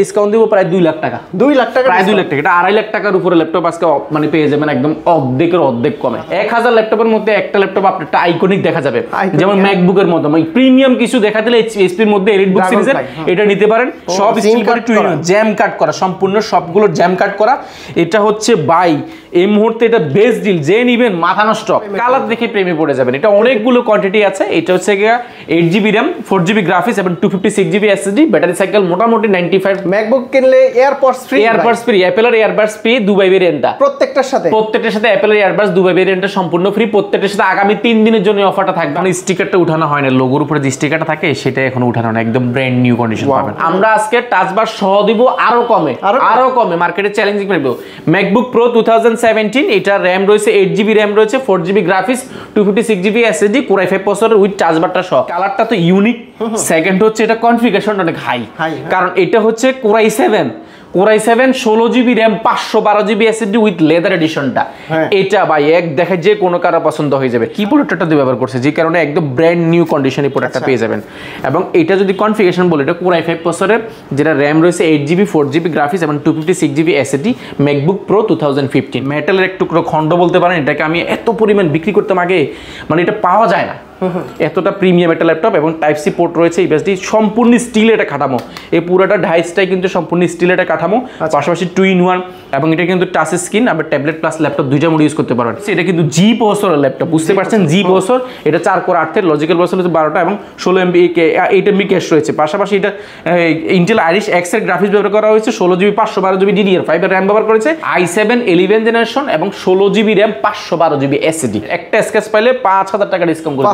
Discount দিব প্রায় 2 লাখ টাকা। 2 লাখ টাকা, প্রায় 2 লাখ টাকা। এটা 2.5 লাখ টাকার উপরে ল্যাপটপ আজকে মানে পেয়ে যাবেন একদম অর্ধেকের অর্ধেক কমে। 1000 ল্যাপটপের মধ্যে একটা ল্যাপটপ আপনার একটা আইকনিক দেখা যাবে, যেমন ম্যাকবুকের মতো মানে প্রিমিয়াম কিছু দেখা দিলে এইচপির মধ্যে এলিটবুক সিরিজের এটা নিতে পারেন। সব স্টিল করে জ্যাম কাট করা, সম্পূর্ণ সবগুলো জ্যাম কাট করা। এটা হচ্ছে বাই এই মুহূর্তে এটা বেস্ট ডিল, যে নিবেন মাথা নষ্ট, কালার দেখে প্রেমে পড়ে যাবেন। এটা অনেকগুলো কোয়ান্টিটি আছে। এটা হচ্ছে 8GB RAM 4GB গ্রাফিক্স এবং 256GB SSD, ব্যাটারি সাইকেল মোটামুটি 95। ম্যাকবুক কিনলে এয়ারপডস ফ্রি, অ্যাপেলের এয়ারবাডস ফ্রি দুবাই ভেরিয়েন্টটা প্রত্যেকটার সাথে অ্যাপেলের এয়ারবাডস দুবাই ভেরিয়েন্টটা সম্পূর্ণ ফ্রি। প্রত্যেকটার সাথে আগামী 3 দিনের জন্য অফারটা থাকবে। মানে স্টিকারটা উঠানো হয় না, লোগোর উপরে যে স্টিকারটা থাকে সেটা এখন উঠানো না, একদম ব্র্যান্ড নিউ কন্ডিশন পাবেন। আমরা আজকে টাচ বার সহ দিব আরো কমে মার্কেটে চ্যালেঞ্জিং করব। ম্যাকবুক প্রো 2017, এটা RAM রয়েছে 8GB RAM রয়েছে, 4GB graphics, 256GB SSD, Core i5 processor with touch বারটা সহ। কালারটা তো ইউনিক। সেকেন্ড হচ্ছে এটা কনফিগারেশনটা অনেক হাই, কারণ এটা হচ্ছে Core i7 16GB RAM 512GB SSD with leather এডিশনটা। এটা ভাই এক দেখে যে কোনো কারো পছন্দ হয়ে যাবে। কি প্রোডাক্টটা দিয়ে ব্যবহার করছে, যে কারণে একদম ব্র্যান্ড নিউ কন্ডিশনে প্রোডাক্টটা পেয়ে যাবেন। এবং এটা যদি কনফিগারেশন বলে, এটা Core i5 প্রসেসরের, যেটা RAM রয়েছে 8GB 4GB গ্রাফিক্স এবং 256GB SSD, ম্যাকবুক প্রো 2015। মেটালের একটু খন্ড বলতে পারেন এটাকে। আমি এত পরিমাণ বিক্রি করতাম আগে, মানে এটা পাওয়া যায় না, এতটা প্রিমিয়াম একটা ল্যাপটপ। এবং টাইপ সি পোর্ট রয়েছে, ইউএসডি, সম্পূর্ণ স্টিল এটা কাঠামো। এই পুরোটা ডাইসটাই কিন্তু সম্পূর্ণ স্টিল এটা কাঠামো, পাশাপাশি 2-in-1। এবং এটা কিন্তু টাচ স্ক্রিন, আবার ট্যাবলেট প্লাস ল্যাপটপ দুইটা মোড ইউজ করতে পারবেন। এটা কিন্তু জি প্রসেসরের ল্যাপটপ, বুঝতে পারছেন, জি প্রসেসর। এটা 4 কোর 8 থ্রেড, লজিক্যাল প্রসেসর হচ্ছে 12টা এবং 16MB 8MB ক্যাশ রয়েছে। পাশাপাশি এটা ইন্টেল আইরিশ এক্স এর গ্রাফিক্স ব্যবহার করা হয়েছে, 16GB 512GB DDR5 এর RAM ব্যবহার করেছে, i7 11 জেনারেশন এবং 16GB RAM 512GB SSD। একটা স্কেচ পাইলে 5000 টাকা ডিসকাউন্ট করে,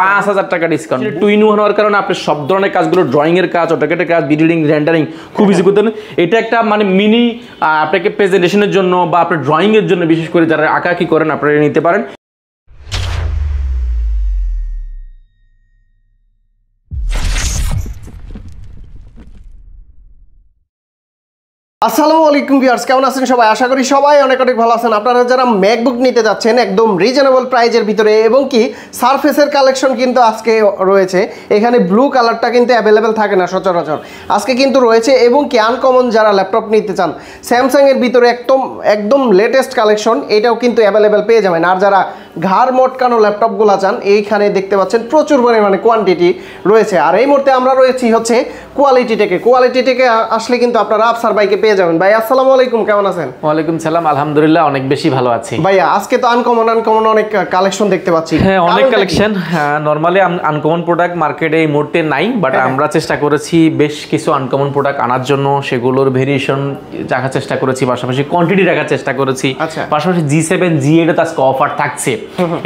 5000 টাকা ডিসকাউন্ট। 2-in-1 হওয়ার কারণে আপনি সব ধরনের কাজগুলো, ড্রয়িং এর কাজ, অটোক্যাডের কাজ, ভিডিও এডিটিং, রেন্ডারিং খুব ইজি করতে পারেন। এটা একটা মানে মিনি আপনাকে প্রেজেন্টেশনের জন্য বা আপনার ড্রয়িং এর জন্য, বিশেষ করে যারা আঁকাআঁকি করেন, আপনারা নিতে পারেন। আসসালামু আলাইকুম ভিউয়ার্স, কেমন আছেন সবাই? আশা করি সবাই অনেক ভালো আছেন। আপনারা যারা ম্যাকবুক নিতে যাচ্ছেন একদম রিজনেবল প্রাইজের ভিতরে, এবং কি সারফেসের কালেকশন কিন্তু আজকে রয়েছে। এখানে ব্লু কালারটা কিন্তু অ্যাভেলেবেল থাকে না সচরাচর, আজকে কিন্তু রয়েছে। এবং কি আনকমন যারা ল্যাপটপ নিতে চান, স্যামসাংয়ের ভিতরে একদম লেটেস্ট কালেকশন, এটাও কিন্তু অ্যাভেলেবেল পেয়ে যাবেন। আর যারা ঘাড় মটকানো ল্যাপটপগুলো চান, এইখানে দেখতে পাচ্ছেন প্রচুর পরিমাণে কোয়ান্টিটি রয়েছে। আর এই মুহূর্তে আমরা রয়েছি হচ্ছে কোয়ালিটি টেকে আসলে কিন্তু আপনারা আফসার ভাইকে পেয়ে যাবেন। ভাই আসসালামু আলাইকুম, কেমন আছেন? ওয়ালাইকুম সালাম, আলহামদুলিল্লাহ অনেক বেশি ভালো আছি। ভাইয়া আজকে তো আনকমন অনেক কালেকশন দেখতে পাচ্ছি। হ্যাঁ, অনেক কালেকশন। নরমালি আনকমন প্রোডাক্ট মার্কেটে এই মুহূর্তে নাই, বাট আমরা চেষ্টা করেছি বেশ কিছু আনকমন প্রোডাক্ট আনার জন্য, সেগুলোর ভেরিয়েশন রাখার চেষ্টা করেছি, পাশাপাশি কোয়ান্টিটি রাখার চেষ্টা করেছি। পাশাপাশি G7 G8 আজকে অফার থাকছে।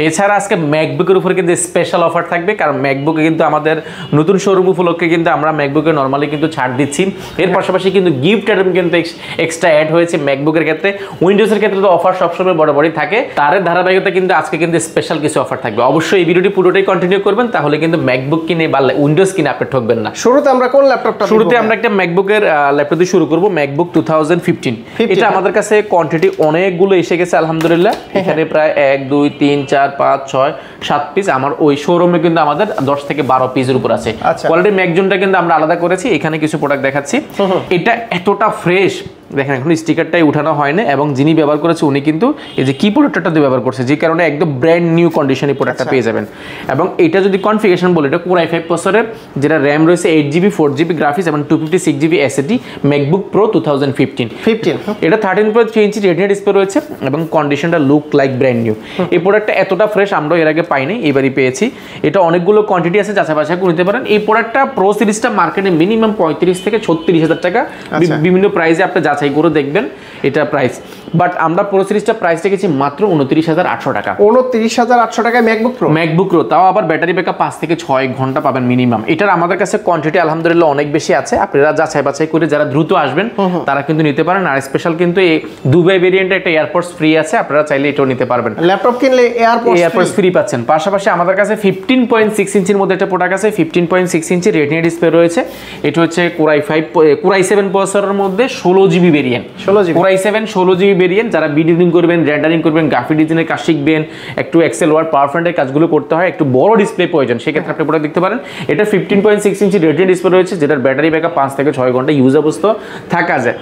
এছাড়া আজকে ম্যাকবুকের উপরে কিন্তু স্পেশাল অফার থাকবে, কারণ ম্যাকবুকে কিন্তু আমাদের নতুন শোরুম উপলক্ষে কিন্তু আমরা ম্যাকবুকে নরমালি কিন্তু ছাড় দিচ্ছি। এর পাশাপাশি কিন্তু গিফট আইটেম কিন্তু এক্সট্রা অ্যাড হয়েছে ম্যাকবুকের ক্ষেত্রে। উইন্ডোজের ক্ষেত্রে তো অফার সবসময় বরাবরই থাকে, তার ধারাবাহিকতা কিন্তু আজকে কিন্তু স্পেশাল কিছু অফার থাকবে। অবশ্যই এই ভিডিওটি পুরোটাই কন্টিনিউ করবেন, তাহলে কিন্তু ম্যাকবুক কিনে বা উইন্ডোজ কিনে আপনি ঠকবেন না। শুরুতে আমরা কোন ল্যাপটপটা? শুরুতে আমরা একটা ম্যাকবুকের ল্যাপটপ দিয়ে শুরু করব, ম্যাকবুক 2015। এটা আমাদের কাছে কোয়ান্টিটি অনেকগুলো এসে গেছে আলহামদুলিল্লাহ। এখানে প্রায় 1 2 3 4 5 6 7 পিস। আমার ওই শোরুমে কিন্তু আমাদের 10 থেকে 12 পিসের উপর আছে। কোয়ালিটি ম্যাকজনটা কিন্তু আমরা আলাদা করেছি। এখানে কিছু প্রোডাক্ট দেখাচ্ছি। এটা এতটা ফ্রেশ, দেখেন এখন স্টিকারটাই উঠানো হয় না, এবং যিনি ব্যবহার করেছে উনি কিন্তু এই যে কি প্রোডাক্টটা দিয়ে ব্যবহার করছে, যে কারণে একদম ব্র্যান্ড নিউ কন্ডিশনে প্রোডাক্টটা পেয়ে যাবেন। এবং এটা যদি কনফিগারেশন বলে, এটা Core i5 প্রসেসরের, যেটা RAM রয়েছে 8GB 4GB গ্রাফিক্স এবং 256GB SSD, ম্যাকবুক প্রো 2015। এটা 13.3 ইঞ্চি রেটিনা ডিসপ্লে রয়েছে এবং কন্ডিশনটা লুক লাইক ব্র্যান্ড নিউ। এই প্রোডাক্টটা এতটা ফ্রেশ আমরা এর আগে পাইনি, এবারই পেয়েছি। এটা অনেকগুলো কোয়ান্টিটি আছে, যাচাই বাছাই করে নিতে পারেন। এই প্রোডাক্টটা প্রো সিরিজটা মার্কেটে মিনিমাম 35 থেকে 36,000 টাকা, বিভিন্ন প্রাইসে আপনি যাচাই করে দেখবেন এটা প্রাইস। বাট আমরা প্রো সিরিজটা প্রাইস রেখেছি মাত্র 29,800 টাকা। 29,800 টাকায় ম্যাকবুক প্রো, তাও আবার ব্যাটারি ব্যাকআপ 5 থেকে 6 ঘন্টা পাবেন মিনিমাম। এটার আমাদের কাছে কোয়ান্টিটি আলহামদুলিল্লাহ অনেক বেশি আছে। আপনারা যাচাই বাছাই করে যারা দ্রুত আসবেন তারা কিন্তু নিতে পারেন। আর স্পেশাল কিন্তু এই দুবাই ভেরিয়েন্টে একটা এয়ারপোর্টস ফ্রি আছে, আপনারা চাইলে এটাও নিতে পারবেন। ল্যাপটপ কিনলে এয়ারপোর্টস ফ্রি পাচ্ছেন। পাশাপাশি আমাদের কাছে 15.6 ইঞ্চির মধ্যে একটা প্রোডাক্ট আছে, 15.6 ইঞ্চি রেটিনা ডিসপ্লে রয়েছে। এটা হচ্ছে Core i7 প্রসেসরের মধ্যে 16GB variant, Core i7 16GB variant, যারা ভিডিও করবেন, রেন্ডারিং করবেন, গ্রাফিক ডিজাইনের কাজ শিখবেন, একটু এক্সেল ওয়ার্ড পাওয়ার পয়েন্টের কাজগুলো করতে হয়, একটু বড় ডিসপ্লে প্রয়োজন, সেক্ষেত্রে আপনি প্রোডাক্ট দেখতে পারেন। এটা 15.6 ইঞ্চি রেডিয়ান ডিসপ্লে রয়েছে, যেটার ব্যাটারি ব্যাকআপ 5 থেকে 6 ঘন্টা ইউজ অবস্থা থাকা যায়,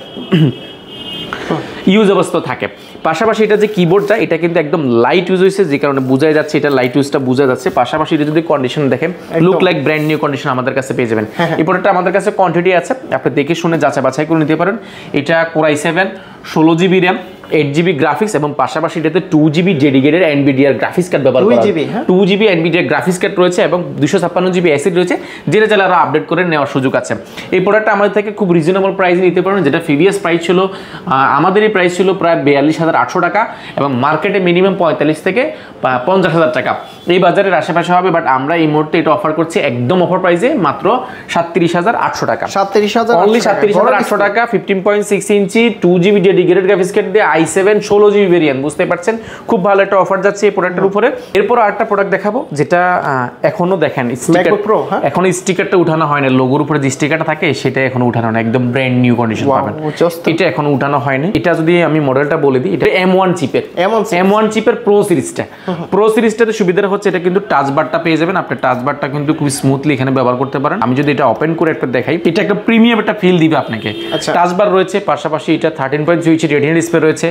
ইউজ অবস্থা থাকে। পাশাপাশি এটা যে কিবোর্ডটা, এটা কিন্তু একদম লাইট ইউজ হয়েছে, যে কারণে বোঝাই যাচ্ছে, এটা লাইট ইউজটা বোঝা যাচ্ছে। পাশাপাশি এটা যদি কন্ডিশন দেখেন, look like brand new condition আমাদের কাছে পেয়ে যাবেন। এই প্রোডাক্টটা আমাদের কাছে কোয়ান্টিটি আছে, আপনি দেখে শুনে যাচাই বাছাই করে নিতে পারেন। এটা Core i7, 16 GB RAM, 8 GB graphics, এবং পাশাপাশি এটাতে 2 GB ডেডিকেটেড এনভিডিআর গ্রাফিক্স কার্ড ব্যবহার করা হয়। 2 GB এনভিডিআর গ্রাফিক্স কার্ড রয়েছে এবং 256 GB এসএসডি রয়েছে, যেটা চাইলে আরো আপডেট করে নেওয়ার সুযোগ আছে। এই প্রোডাক্টটা আমাদের থেকে খুব রিজনেবল প্রাইসে নিতে পারেন, যেটা প্রিভিয়াস প্রাইস ছিল, আমাদের এই প্রাইস ছিল প্রায় 42,800 টাকা, এবং মার্কেটে মিনিমাম 45 থেকে 50,000 টাকা এই বাজারের আশেপাশে হবে। বাট আমরা এই মুহূর্তে এটা অফার করছি একদম অফার প্রাইসে মাত্র 37,800 টাকা, 37,800 টাকা। 15.6 ইঞ্চি 2 GB ডেডিকেটেড গ্রাফিক্স কার্ড দিয়ে i7 16 GB ভেরিয়েন্ট, বুঝতে পারছেন খুব ভালো একটা অফার যাচ্ছে এই প্রোডাক্টের উপরে। এরপর আরেকটা প্রোডাক্ট দেখাবো, যেটা এখনো দেখেন স্টিকার, এখনো স্টিকারটা উঠানো হয়নি, লোগোর উপরে যে স্টিকারটা থাকে সেটা এখনো উঠানো হয়, একদম ব্র্যান্ড নিউ কন্ডিশন পাবেন। এটা এখনো উঠানো হয়নি। এটা যদি আমি মডেলটা বলে দিই, এটা M1 চিপের, M1 চিপের প্রো সিরিজটা। প্রো সিরিজটাতে সুবিধা হচ্ছে এটা কিন্তু টাচ বারটা পেয়ে যাবেন, আপনি টাচ বারটা কিন্তু খুব স্মুথলি এখানে ব্যবহার করতে পারেন। আমি যদি এটা ওপেন করে একটা দেখাই, এটা একটা প্রিমিয়াম একটা ফিল দিবে আপনাকে। টাচ বার রয়েছে, পাশাপাশি এটা 13.2 ইঞ্চি রেটিনা ডিসপ্লে রয়েছে,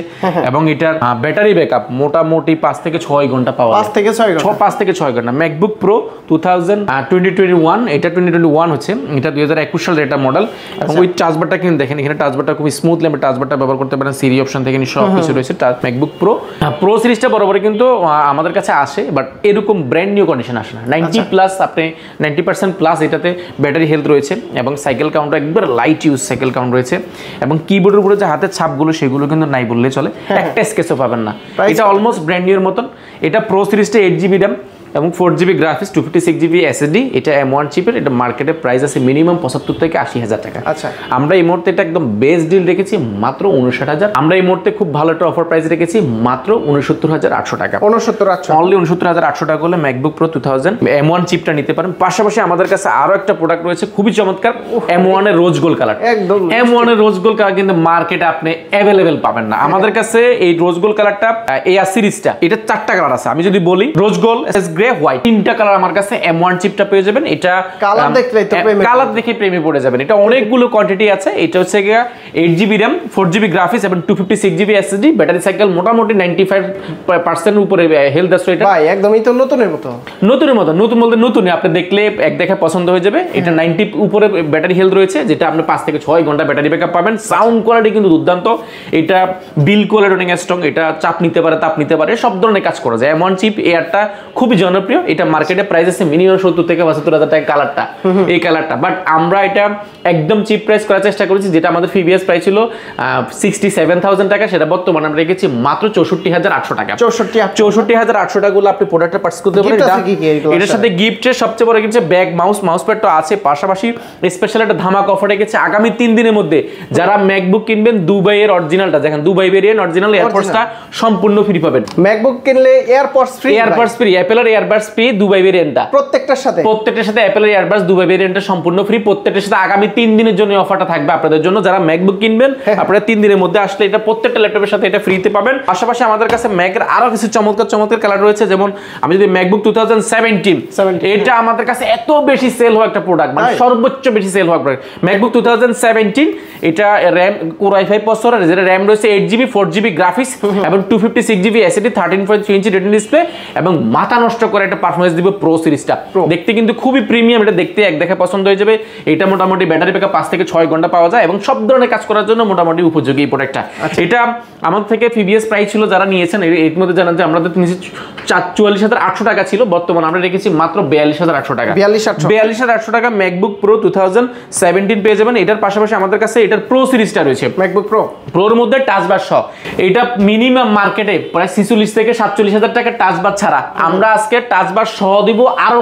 এবং এটার ব্যাটারি ব্যাকআপ মোটামুটি 5 থেকে 6 ঘন্টা পাওয়া যায়। 5 থেকে 6 ঘন্টা। ম্যাকবুক প্রো 2021, এটা 2021 হচ্ছে, এটা 2021 সালের এটা মডেল। এবং ওই টাচ বারটা কিন্তু দেখেন, এখানে টাচ বারটা খুব স্মুথলি আপনি টাচ বারটা ব্যবহার করতে পারেন, সিরি অপশন থেকে সব কিছু রয়েছে। ম্যাকবুক প্রো সিরিজটা বরাবর কিন্তু আমাদের কাছে আসে, বাট এরকম ব্র্যান্ড নিউ কন্ডিশন আসে না। 90+ আপনি 90% প্লাস এটাতে ব্যাটারি হেলথ রয়েছে, এবং সাইকেল কাউন্টার একবার লাইট ইউজ সাইকেল কাউন্ট রয়েছে, এবং কিবোর্ডের উপরে যে হাতের ছাপগুলো সেগুলো কিন্তু নাই বললে চলে, একটা স্কেচও পাবেন না। এটা অলমোস্ট ব্র্যান্ড নিউ এর মতন। এটা প্রো সিরিজটা 8 GB র্যাম এবং 4 GB গ্রাফিক্স, 256 GB এসএসডি। এটা M1 চিপের, এটা মার্কেটে প্রাইস আছে মিনিমাম 75 থেকে 80,000 টাকা। আচ্ছা, আমরা এই মুহূর্তে এটা একদম বেস্ট ডিল রেখেছি মাত্র 59,000। আমরা এই মুহূর্তে খুব ভালো একটা অফার প্রাইস রেখেছি মাত্র 69,800 টাকা। 69,800 অনলি 69,800 টাকা হলে ম্যাকবুক প্রো 2000 M1 চিপটা নিতে পারেন। পাশাপাশি আমাদের কাছে আরো একটা প্রোডাক্ট রয়েছে খুবই চমৎকার, M1 এর রোজ গোল্ড কালার। একদম M1 এর রোজ গোল্ড কালার কিন্তু মার্কেটে আপনি অ্যাভেলেবেল পাবেন না। আমাদের কাছে এই রোজ গোল্ড কালারটা, এই সিরিজটা, এটা 4টা কালার আছে। আমি যদি বলি rose gold, S grey, white, 3টা কালার আমার কাছে M1 চিপটা পেয়ে যাবেন। এটা কালার দেখে প্রেমে পড়ে যাবেন। এটা অনেকগুলো কোয়ান্টিটি আছে। এটা হচ্ছে 8 GB র্যাম, 4 GB গ্রাফিক্স, এবং 256 GB এসএসডি। ব্যাটারি সাইকেল মোটামুটি 95% উপরে হেলথ আছে। এটা ভাই একদমই তো নতুনের মতো, নতুন বলতে নতুনই, আপনি দেখলে এক দেখে পছন্দ হয়ে যাবে। এটা 90 উপরে ব্যাটারি হেলথ রয়েছে, যেটা আপনি 5 থেকে 6 ঘন্টা ব্যাটারি ব্যাকআপ পাবেন। সাউন্ড কোয়ালিটি কিন্তু দুর্দান্ত। এটা বিল কোয়ালিটি অনেক স্ট্রং, এটা চাপ নিতে পারে, তাপ নিতে পারে, সব ধরনের কাজ করা যায়। M1 চিপ এয়ারটা খুবই জনপ্রিয়। এটা মার্কেটে প্রাইস আছে মিনিমাম 70 থেকে 72,000 টাকা কালারটা, এই কালারটা। বাট আমরা এটা একদম চিপ প্রাইস করার চেষ্টা করেছি, যেটা আমাদের প্রিভিয়াস প্রাইস ছিল 67,000 টাকা, সেটা বর্তমানে আমরা রেখেছি মাত্র 64,800 টাকা। 64,800 টাকা গুলো আপনি প্রোডাক্টটা পারচেজ করতে পারেন। এটার সাথে গিফটের সবচেয়ে বড় গিফট ব্যাগ, মাউস প্যাড তো আছে, পাশাপাশি স্পেশাল একটা ধামাকা অফার রেখেছে আগামী 3 দিনের মধ্যে। যারা ম্যাকবুক কিনবেন, দুবাইয়ের অরিজিনালটা দেখেন, দুবাই ভেরিয়েন্ট অরিজিনাল এয়ারপডসটা সম্পূর্ণ ফ্রি পাবেন। ম্যাকবুক কিনলে এয়ারপডস ফ্রি, অ্যাপেলের এয়ারবাডস ফ্রি দুবাই ভেরিয়েন্টটা প্রত্যেকটার সাথে অ্যাপেলের এয়ারবাডস দুবাই ভেরিয়েন্টটা সম্পূর্ণ ফ্রি। প্রত্যেকটার সাথে আগামী 3 দিনের জন্য অফারটা থাকবে আপনাদের জন্য। যারা ম্যাকবুক কিনবেন, আপনারা 3 দিনের মধ্যে আসলে এটা প্রত্যেকটা ল্যাপটপের সাথে এটা ফ্রিতে পাবেন। পাশাপাশি আমাদের কাছে ম্যাকের আরো কিছু চমৎকার কালার রয়েছে। যেমন আমি যদি ম্যাকবুক 2017, এটা আমাদের কাছে এত বেশি সেল হওয়া একটা প্রোডাক্ট, মানে সর্বোচ্চ বেশি সেল হওয়া প্রোডাক্ট ম্যাকবুক 2017। এটা র‍্যাম Core i5 প্রসেসর, যেটা র‍্যাম রয়েছে 8 GB, 4 GB গ্রাফিক্স, এবং 256 GB এসএসডি, 13.3 ইঞ্চি রেটিনা ডিসপ্লে, এবং মাথা নষ্ট করে একটা পারফরম্যান্স দিবে প্রো সিরিজটা। দেখতে কিন্তু খুবই প্রিমিয়াম, এটা দেখতে এক দেখে পছন্দ হয়ে যাবে। এটা মোটামুটি ব্যাটারি ব্যাকআপ 5 থেকে 6 ঘন্টা পাওয়া যায়, এবং সব ধরনের কাজ করার জন্য মোটামুটি উপযোগী এই প্রোডাক্টটা। এটা আমাদের থেকে প্রিভিয়াস প্রাইস ছিল, যারা নিয়েছেন এর মধ্যে জানান যে আমরা 44,800 টাকা ছিল, বর্তমানে আমরা রেখেছি মাত্র 42,800 টাকা। 42,800 টাকা ম্যাকবুক প্রো 2017 পেয়ে যাবেন। এটার পাশাপাশি আমাদের কাছে এটার প্রো সিরিজটা রয়েছে, ম্যাকবুক প্রোর মধ্যে টাচ বার সহ। এটা মিনিমাম মার্কেটে প্রায় 46 থেকে 47,000 টাকা টাচ বার ছাড়া আমরা আজকে টাচবার সহ দিব আরো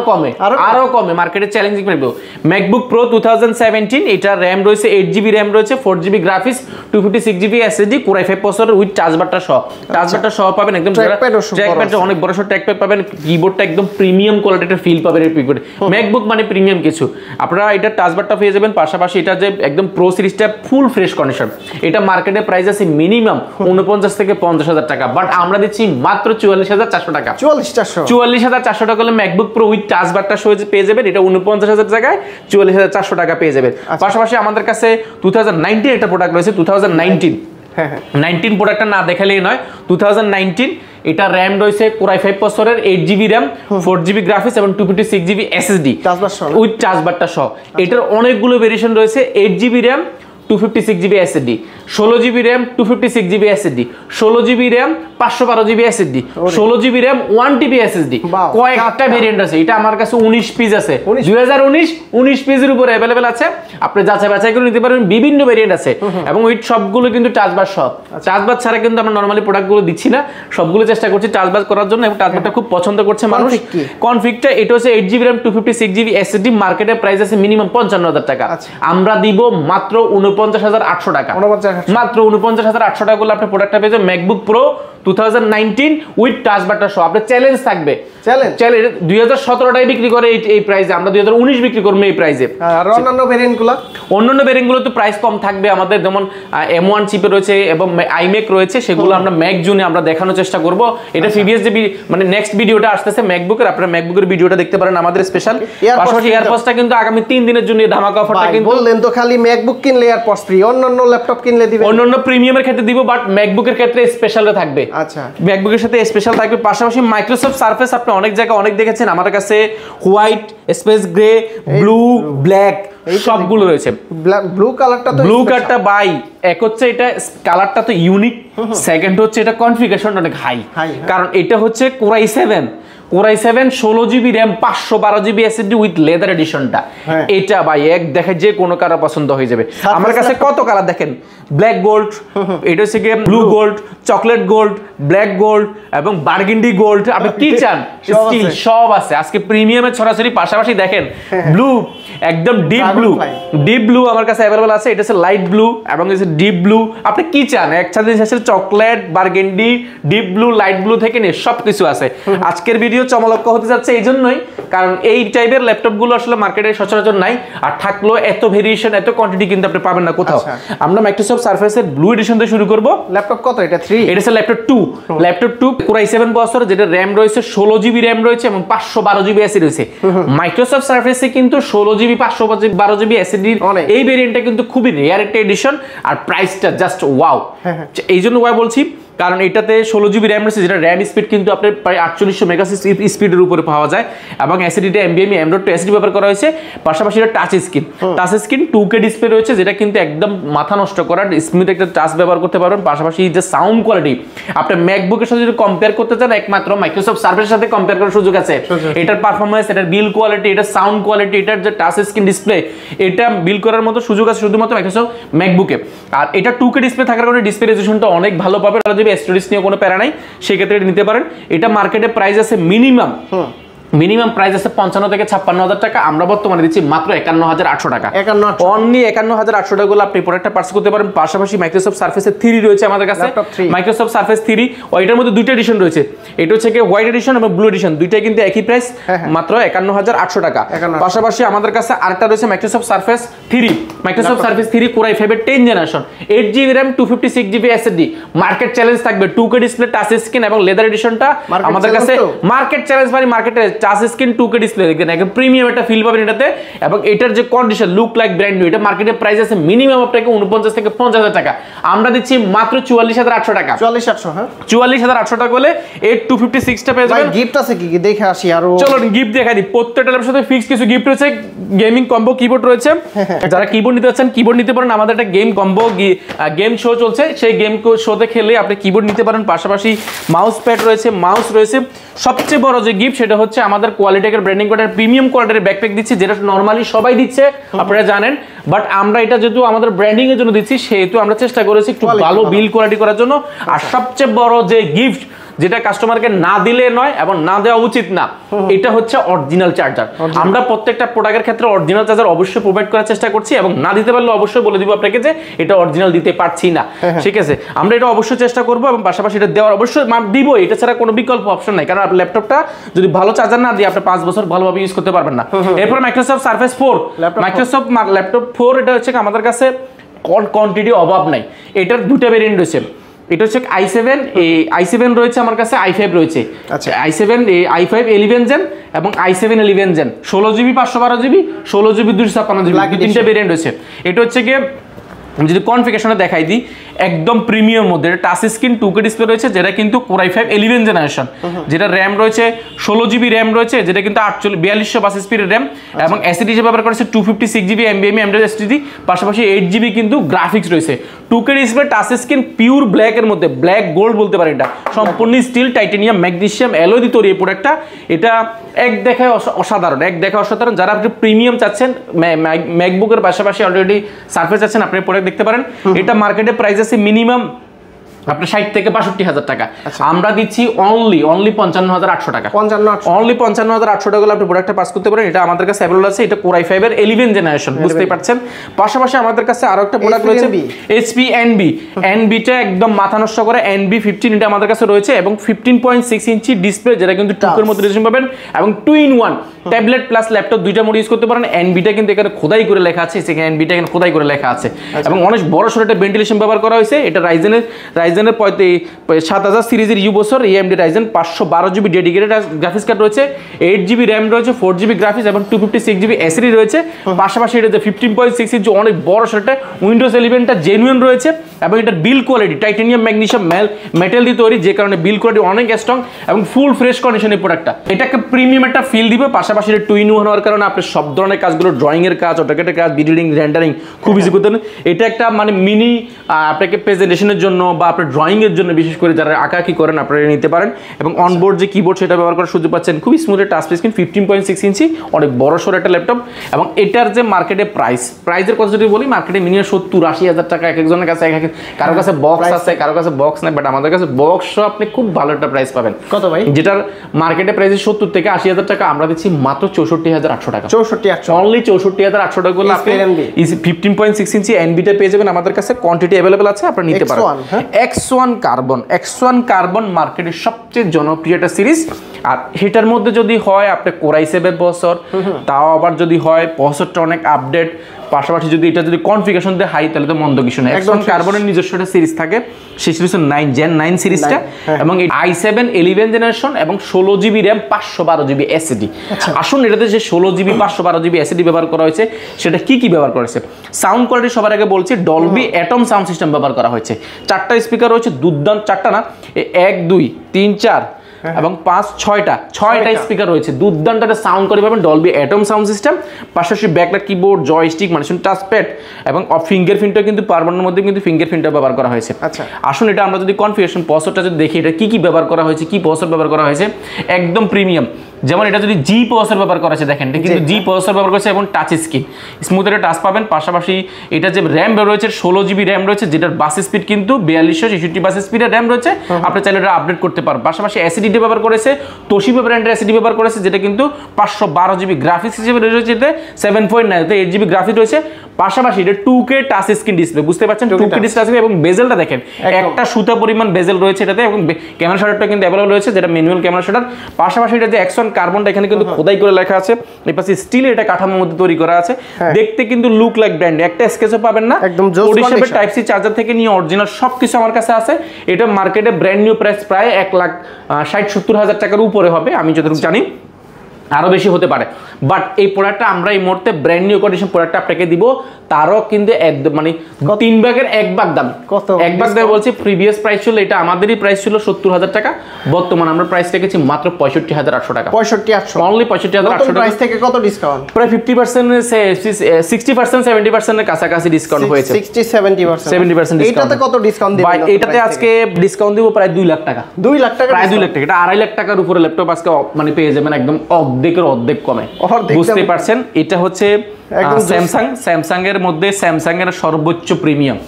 কমে মার্কেটে চ্যালেঞ্জিং পাইবো। ম্যাকবুক প্রো 2017, এটা র‍্যাম রয়েছে 8GB র‍্যাম রয়েছে, 4GB graphics, 256GB SSD, Core i5 processor with টাচবারটা সহ পাবেন। একদম ট্র্যাকপ্যাড অনেক বড় সর ট্র্যাকপ্যাড পাবেন, কিবোর্ডটা একদম প্রিমিয়াম কোয়ালিটির ফিল পাবেন এই কিবোর্ডে। ম্যাকবুক মানে প্রিমিয়াম কিছু। আপনারা এটা টাচবারটা পেয়ে যাবেন, পাশাপাশি এটা যে একদম প্রো সিরিজটা ফুল ফ্রেশ কন্ডিশন। এটা মার্কেটে প্রাইস আছে মিনিমাম 49 থেকে 50,000 টাকা, বাট আমরা দিচ্ছি মাত্র 44,400 টাকা। 44,400 টাকা হলে ম্যাকবুক প্রো উইথ টাচবারটা পেয়ে যাবেন। এটা 49,000 জায়গায় 44,400 টাকা পেয়ে যাবেন। পাশাপাশি আমাদের কাছে 2019 একটা প্রোডাক্ট রয়েছে, 2019 প্রোডাক্টটা না দেখালেই নয়। 2019 এটা র‍্যাম রয়েছে Core i5 প্রসেসরের 8GB র‍্যাম, 4GB গ্রাফিক্স এবং 256GB SSD উইথ টাচবারটা সহ। এটার অনেকগুলো ভেরিয়েশন রয়েছে, 8GB RAM, 256GB SSD, 16GB RAM, 256GB SSD, 16GB RAM, 512GB SSD, 16GB RAM, 1TB SSD, কয়েকটা ভেরিয়েন্ট আছে। এটা আমার কাছে 19 পিস আছে, 2019 পিসের উপরে अवेलेबल আছে। আপনি যাচাই বাছাই করে নিতে পারেন, বিভিন্ন ভেরিয়েন্ট আছে এবং ওই সবগুলো কিন্তু টাচবার সব। টাচবার ছাড়া কিন্তু আমরা নরমালি প্রোডাক্টগুলো দিচ্ছি না, সবগুলো চেষ্টা করছি টাচবার করার জন্য এবং টাচবারটা খুব পছন্দ করছে মানুষ। কনফিগটা এটা হচ্ছে 8GB RAM, 256GB SSD, মার্কেটে প্রাইস আছে মিনিমাম 55,000 টাকা। আমরা দিব মাত্র 49,800 টাকা, মাত্র 49,800 টাকা করলে আপনি প্রোডাক্টটা পেয়ে যাবেন। ম্যাকবুক প্রো 2019 উইথ টাচবারটা সহ। আপনার চ্যালেঞ্জ থাকবে, চ্যালেঞ্জ 2017টাই বিক্রি করে এই প্রাইসে, আমরা 2019 বিক্রি করব এই প্রাইসে। আর অন্যান্য ভেরিয়েন্টগুলো তো প্রাইস কম থাকবে আমাদের, যেমন M1 চিপে রয়েছে এবং iMac রয়েছে, সেগুলো আমরা ম্যাক জুনে আমরা দেখানোর চেষ্টা করব। এটা প্রিভিয়াস যে মানে নেক্সট ভিডিওটা আসতেছে ম্যাকবুকের, আপনারা ম্যাকবুকের ভিডিওটা দেখতে পারেন আমাদের স্পেশাল। পাশাপাশি এয়ারপডসটা কিন্তু আগামী 3 দিনের জন্য ধামাকা অফারটা কিন্তু বললেন তো, খালি ম্যাকবুক কিনলে এয়ারপডস ফ্রি, অন্যান্য ল্যাপটপ কিনলে দিবেন, অন্যান্য প্রিমিয়ামের ক্ষেত্রে দিব, বাট ম্যাকবুকের ক্ষেত্রে স্পেশালটা থাকবে। আচ্ছা, ম্যাকবুকের সাথে স্পেশাল থাকবে। পাশাপাশি মাইক্রোসফট সারফেস আপনি অনেক জায়গায় অনেক দেখেছেন, আমাদের কাছে white, space grey, blue, black সবগুলো রয়েছে। ব্লু কালারটা বাই এক হচ্ছে এটা কালারটা তো ইউনিক, সেকেন্ড হচ্ছে এটা কনফিগারেশন অনেক হাই, কারণ এটা হচ্ছে Core i7 16GB RAM, 512GB SSD with leather এডিশনটা। এটা ভাই এক দেখে যে কোনো কারো পছন্দ হয়ে যাবে। আমার কাছে কত কালার দেখেন, ব্ল্যাক গোল্ড, এটা হচ্ছে গিয়ে blue gold, chocolate gold, black gold এবং বার্গেন্ডি গোল্ড, আপনি কি চান স্টিল সব আছে। আজকে প্রিমিয়ামের ছড়াছড়ি। পাশাপাশি দেখেন ব্লু, একদম ডিপ ব্লু আমার কাছে अवेलेबल আছে। এটা হচ্ছে লাইট ব্লু এবং এটা ডিপ ব্লু, আপনি কি চান একসাথে chocolate, burgundy, deep blue, light blue থেকে নিয়ে সবকিছু আছে। আজকের ভিডিও চমলক্ষ হতে যাচ্ছে এই জন্যই, কারণ এই টাইপের ল্যাপটপগুলো আসলে মার্কেটে সচরাচর নাই, আর থাকলেও এত ভেরিয়েশন এত কোয়ান্টিটি কিন্তু আপনি পাবেন না কোথাও। আমরা মাইক্রোসফট সারফেসের ব্লু এডিশন দিয়ে শুরু করব। ল্যাপটপ কত এটা? 3, এটা হচ্ছে ল্যাপটপ 2 Core i7 প্রসেসর, যেটা র‍্যাম রয়েছে 16GB র‍্যাম রয়েছে এবং 512GB SSD রয়েছে। মাইক্রোসফট সারফেসে কিন্তু 16GB 512GB SSD এই ভেরিয়েন্টটা কিন্তু খুবই রেয়ার একটা এডিশন, আর প্রাইসটা জাস্ট ওয়াও। এই জন্য ওয়াই বলছি, কারণ এটাতে 16GB র‍্যাম রয়েছে, যেটা র‍্যাম স্পিড কিন্তু আপনার প্রায় 4800 মেগা স্পিডের উপরে পাওয়া যায় এবং এসএসডিটা NVMe M.2 SSD ব্যবহার করা হয়েছে। পাশাপাশি এটা টাচ স্ক্রিন 2K ডিসপ্লে রয়েছে, যেটা কিন্তু একদম মাথা নষ্ট করার স্মুথ একটা টাচ ব্যবহার করতে পারবেন। পাশাপাশি যে সাউন্ড কোয়ালিটি আপনি ম্যাকবুকের সাথে যদি কম্পেয়ার করতে চান, একমাত্র মাইক্রোসফট সার্ফেসের সাথে কম্পেয়ার করার সুযোগ আছে। এটার পারফরম্যান্স, এটার বিল্ড কোয়ালিটি, এটার সাউন্ড কোয়ালিটি, এটার যে টাচ স্ক্রিন ডিসপ্লে, এটা বিল্ড করার মতো সুযোগ আছে শুধুমাত্র মাইক্রোসফট ম্যাকবুকে। আর এটা 2K ডিসপ্লে থাকার কারণে ডিসপ্লে রেজোলিউশনটা অনেক ভালো পাবে। যদি স্টোরেজ নিয়ে কোনো প্যারা নাই, সেক্ষেত্রে নিতে পারেন। এটা মার্কেটে প্রাইস আছে মিনিমাম প্রাইস আছে 55 থেকে 56,000 টাকা। আমরা বর্তমানে দিচ্ছি মাত্র 51,800 টাকা, অনলি 51,800 টাকা গুলো আপনি প্রোডাক্টটা পারচেজ করতে পারেন। পাশাপাশি মাইক্রোসফট সারফেস 3 রয়েছে আমাদের কাছে, মাইক্রোসফট সারফেস 3, ওইটার মধ্যে দুইটা এডিশন রয়েছে। এটা হচ্ছে কি হোয়াইট এডিশন এবং ব্লু এডিশন, দুইটাই কিন্তু একই প্রাইস, মাত্র 51,800 টাকা। পাশাপাশি আমাদের কাছে আরেকটা রয়েছে মাইক্রোসফট সারফেস 3 Core i5 এর 10 generation, 8GB RAM, 256GB SSD। Market challenge থাকবে 2K ডিসপ্লে, টাচ স্ক্রিন এবং লেদার এডিশনটা আমাদের কাছে মার্কেট চ্যালেঞ্জ, মানে মার্কেটে টাচ স্ক্রিন 2K ডিসপ্লে দেখেন, একদম প্রিমিয়াম একটা ফিল পাবেন এটাতে। এবং এটার যে condition look like brand new, এটা মার্কেটের প্রাইস আছে মিনিমাম আপনাকে 49 থেকে 50,000 টাকা। আমরা দিচ্ছি মাত্র 44,800 টাকা। 44,800 টাকা হলে 8256টা পেয়ে যাবেন। গিফট আছে কি দেখে আসি, আর চলো গিফট দেখাই দিই। প্রত্যেকটার সাথে ফিক্স কিছু গিফট রয়েছে। গেমিং কম্বো কিবোর্ড রয়েছে, যারা কিবোর্ড নিতে চাচ্ছেন কিবোর্ড নিতে পারেন। আমাদের একটা গেম কম্বো গেম শো চলছে, সেই গেম শোতে খেলে আপনি কিবোর্ড নিতে পারেন। পাশাপাশি মাউস প্যাড রয়েছে, মাউস রয়েছে। সবচেয়ে বড় যে গিফট সেটা হচ্ছে আমাদের কোয়ালিটির ব্র্যান্ডিং কোয়ালিটির প্রিমিয়াম কোয়ালিটির ব্যাকপ্যাক দিচ্ছি, যেটা নরমালি সবাই দিচ্ছে আপনারা জানেন, বাট আমরা এটা যেহেতু আমাদের ব্র্যান্ডিং এর জন্য দিচ্ছি, সেহেতু আমরা চেষ্টা করেছি একটু ভালো বিল্ড কোয়ালিটি করার জন্য। আর সবচেয়ে বড় যে গিফট যেটা কাস্টমারকে না দিলে নয় এবং না দেওয়া উচিত না, এটা হচ্ছে অরিজিনাল চার্জার। আমরা প্রত্যেকটা প্রোডাক্টের ক্ষেত্রে অরিজিনাল চার্জার অবশ্যই প্রোভাইড করার চেষ্টা করছি এবং না দিতে পারলে অবশ্যই বলে দিব আপনাকে যে এটা অরিজিনাল দিতে পারছি না, ঠিক আছে? আমরা এটা অবশ্যই চেষ্টা করবো এবং পাশাপাশি এটা দেওয়ার অবশ্যই দিব, এটা ছাড়া কোনো বিকল্প অপশন নাই, কারণ আপনার ল্যাপটপটা যদি ভালো চার্জার না দিয়ে আপনি 5 বছর ভালোভাবে ইউজ করতে পারবেন না। এরপর মাইক্রোসফট সারফেস 4, মাইক্রোসফট ল্যাপটপ 4, এটা হচ্ছে আমাদের কাছে কোয়ান্টিটি অভাব নাই। এটার দুটো ভেরিয়েন্ট রয়েছে, এটা হচ্ছে i7, i7 রয়েছে আমার কাছে, i5 রয়েছে। আচ্ছা, i7 i5 11 জেন এবং i7 11 gen, 16GB 512GB, 16GB 256GB, তিনটা ভেরিয়েন্ট রয়েছে। এটা হচ্ছে গিয়ে যদি কনফিগারেশনে দেখাই দিই, একদম প্রিমিয়াম মধ্যে টাচ স্ক্রিন 2K ডিসপ্লে রয়েছে, যেটা কিন্তু Core i5 11 জেনারেশন, যেটা র্যাম রয়েছে 16GB র্যাম রয়েছে, যেটা কিন্তু 4200 স্পিডের র্যাম এবং এসএসডি হিসেবে ব্যবহার করেছে 256GB NVMe M.2 SSD, পাশাপাশি 8GB কিন্তু গ্রাফিক্স রয়েছে। 2K display, touch screen, pure ব্ল্যাকের মধ্যে, ব্ল্যাক গোল্ড বলতে পারেন, এটা সম্পূর্ণ স্টিল, টাইটানিয়াম, ম্যাগনেসিয়াম অ্যালয় দিয়ে তৈরি এই প্রোডাক্টটা। এটা এক দেখায় অসাধারণ, এক দেখায় অসাধারণ। যারা আপনি প্রিমিয়াম চাচ্ছেন, ম্যাকবুকের পাশাপাশি অলরেডি সারফেস চাচ্ছেন, আপনি প্রোডাক্ট দেখতে পারেন। এটা মার্কেটে প্রাইস আছে মিনিমাম আপনার 60 থেকে 62,000 টাকা, আমরা দিচ্ছি অনলি 55,800 টাকা, অনলি 55,800 টাকা আপনি প্রোডাক্টটা পাস করতে পারেন। এটা আমাদের কাছে অ্যাভেলেবল আছে, এটা Core i5 এর 11 জেনারেশন, বুঝতেই পারছেন। পাশাপাশি আমাদের কাছে আরো একটা প্রোডাক্ট রয়েছে HP NB টা একদম মাথা নষ্ট করে NB 15, এটা আমাদের কাছে রয়েছে এবং 15.6 ইঞ্চি ডিসপ্লে, যেটা কিন্তু টুকের মধ্যে রেজুলেশন পাবেন এবং 2-in-1 ট্যাবলেট প্লাস ল্যাপটপ দুইটা মোড ইউজ করতে পারেন। NB টা কিন্তু এখানে খোদাই করে লেখা আছে, সেখানে NB টা এখানে খোদাই করে লেখা আছে এবং অনেক বড় সড়ো একটা ভেন্টিলেশন ব্যবহার করা হয়েছে। এটা রাইজেনের 7000 সিরিজের ইউ বছর AMD Ryzen 512GB dedicated graphics card রয়েছে, 8GB র্যাম রয়েছে, 4GB গ্রাফিক্স এবং 256GB SSD রয়েছে। পাশাপাশি এটা 15.6 ইঞ্চি অনেক বড় সেটা উইন্ডোজ 11টা জেনুইন রয়েছে এবং এটার বিল কোয়ালিটি টাইটানিয়াম ম্যাগনেসিয়াম মেটাল দিয়ে তৈরি, যে কারণে বিল কোয়ালিটি অনেক স্ট্রং এবং ফুল ফ্রেশ কন্ডিশন এই প্রোডাক্টটা। এটাকে প্রিমিয়াম একটা ফিল দিবে। পাশাপাশি এটা 2-in-1 হওয়ার কারণে আপনি সব ধরনের কাজগুলো, ড্রয়িং এর কাজ, অটোক্যাডের কাজ, ভিডিওডিং, রেন্ডারিং খুব ইজি করতে পারেন। এটা একটা মানে মিনি আপনাকে প্রেজেন্টেশনের জন্য বা আপনার ড্রয়িং এর জন্য, বিশেষ করে যারা আঁকাআঁকি করেন আপনারা নিতে পারেন। এবং অনবোর্ড যে কিবোর্ড সেটা ব্যবহার করার সুযোগ পাচ্ছেন, খুবই স্মুথ টাচ স্ক্রিন, 15.6 ইঞ্চি অনেক বড় সড়ো একটা ল্যাপটপ। এবং এটার যে মার্কেটে প্রাইসের কথা যদি বলি, মার্কেটে মিনিমাম 70-80 টাকা এক একজনের কাছে, কারো কাছে বক্স আছে, কারো কাছে বক্স নাই, বাট আমাদের কাছে বক্স আপনি খুব ভালো একটা প্রাইস পাবেন। কত ভাই? যেটার মার্কেটে প্রাইস 70 থেকে 80,000 টাকা, আমরা দিচ্ছি মাত্র 64,800 টাকা, 64,800, অনলি 64,800 টাকা করলে আপনি 15.6 ইঞ্চি NB-টা পেয়ে যাবেন আমাদের কাছে। কোয়ান্টিটি অ্যাভেলেবল আছে, আপনারা নিতে পারেন। X1 কার্বন মার্কেটের সবচেয়ে জনপ্রিয় একটা সিরিজ। আর এটার মধ্যে যদি হয় আপনি Core i7 প্রসেসর, তাও আবার যদি হয় প্রসেসরটা অনেক আপডেট, পাশাপাশি যদি এটা যদি কনফিগারেশন দেয় হাই, তাহলে তো মন্দ কিছু না। X1 কার্বনের নিজস্ব একটা সিরিজ থাকে, সেই সিরিজ 9 সিরিজটা এবং i7 11 জেনারেশন এবং 16GB র্যাম 512GB SSD। আসুন এটাতে যে 16GB 512GB SSD ব্যবহার করা হয়েছে, সেটা কি ব্যবহার করা হয়েছে? সাউন্ড কোয়ালিটি সবার আগে বলছি, ডলবি অ্যাটম সাউন্ড সিস্টেম ব্যবহার করা হয়েছে। 4টা স্পিকার রয়েছে, দুর্দান্ত, 4টা না, 1 2 3 4 এবং 5 6টা স্পিকার রয়েছে, দুর্দান্ত একটা সাউন্ড করে পাবেন, ডলবি অ্যাটম সাউন্ড সিস্টেম। পাশাপাশি ব্যাকলাইট কিবোর্ড, জয়স্টিক, মানে টাচপ্যাড এবং ফিঙ্গারপ্রিন্টও কিন্তু পারমানেন্টের মধ্যে কিন্তু ফিঙ্গারপ্রিন্টটা ব্যবহার করা হয়েছে। আচ্ছা, আসুন এটা আমরা যদি কনফিগারেশন প্রসেসরটা যদি দেখি, এটা কি ব্যবহার করা হয়েছে, কি প্রসেসর ব্যবহার করা হয়েছে, একদম প্রিমিয়াম। যেমন এটা যদি জি প্রসেসর ব্যবহার করা আছে, দেখেন এটা কিন্তু জি প্রসেসর ব্যবহার করেছে এবং টাচ স্ক্রিন, স্মুথ একটা টাচ পাবেন। পাশাপাশি এটা যে র্যাম রয়েছে 16GB র্যাম রয়েছে, যেটার বাস স্পিড কিন্তু 4266 বাস স্পিডের র্যাম রয়েছে, আপনি চাইলে এটা আপডেট করতে পারেন। পাশাপাশি SSD ব্যবহার করেছে, তোশিবা ব্র্যান্ডের SSD ব্যবহার করেছে, যেটা কিন্তু 512GB গ্রাফিক্স হিসেবে রয়েছে, এতে 7.9 8GB গ্রাফিক্স রয়েছে। পাশাপাশি এটা 2K টাচ স্ক্রিন ডিসপ্লে, বুঝতে পারছেন 2K ডিসপ্লে এবং বেজেলটা দেখেন একটা সুতা পরিমাণ বেজেল রয়েছে এটাতে, এবং ক্যামেরা শাটারটা কিন্তু অ্যাভেলেবল রয়েছে, যেটা ম্যানুয়াল ক্যামেরা শাটার। পাশাপাশি এটা যে X1 কার্বনটা এখানে কিন্তু খোদাই করে লেখা আছে, এই পাশে স্টিল এটা কাঠামোর মধ্যে তৈরি করা আছে, দেখতে কিন্তু লুক লাইক ব্র্যান্ড, একটা স্কেচও পাবেন না। টাইপ সি চার্জার থেকে নিয়ে অরিজিনাল সবকিছু আমার কাছে আছে। এটা মার্কেটে ব্র্যান্ড নিউ প্রাইস প্রায় 1,60,70,000 টাকার উপরে হবে, আমি যতটুকু জানি আরো বেশি হতে পারে। বাট এই প্রোডাক্টটা আমরা এই মুহূর্তে ব্র্যান্ড নিউ কন্ডিশন প্রোডাক্টটা আপনাকে দিব, তারও কিন্তু একদম মানে 3 ভাগের 1 ভাগ দাম, কত 1 ভাগ দাম বলছি। প্রিভিয়াস প্রাইস ছিল, এটা আমাদেরই প্রাইস ছিল 70,000 টাকা, বর্তমানে আমরা প্রাইস রেখেছি মাত্র 65,800 টাকা, 65,800, অনলি 65,800 প্রাইস থেকে কত ডিসকাউন্ট? প্রায় 50%, 60%, 70% এর কাছাকাছি ডিসকাউন্ট হয়েছে, 60-70% এটাতে কত ডিসকাউন্ট দিবেন? ভাই এটাতে আজকে ডিসকাউন্ট দিব প্রায় 2 লাখ টাকা, 2 লাখ টাকা, প্রায় 2 লাখ টাকা, এটা 2.5 লাখ টাকার উপরে ল্যাপটপ আজকে মানে পেয়ে যাবেন একদম অর্ধেকের অর্ধেক কমে। বুঝতে পারছেন, এটা হচ্ছে স্যামসাং এর মধ্যে স্যামসাং এর সর্বোচ্চ প্রিমিয়াম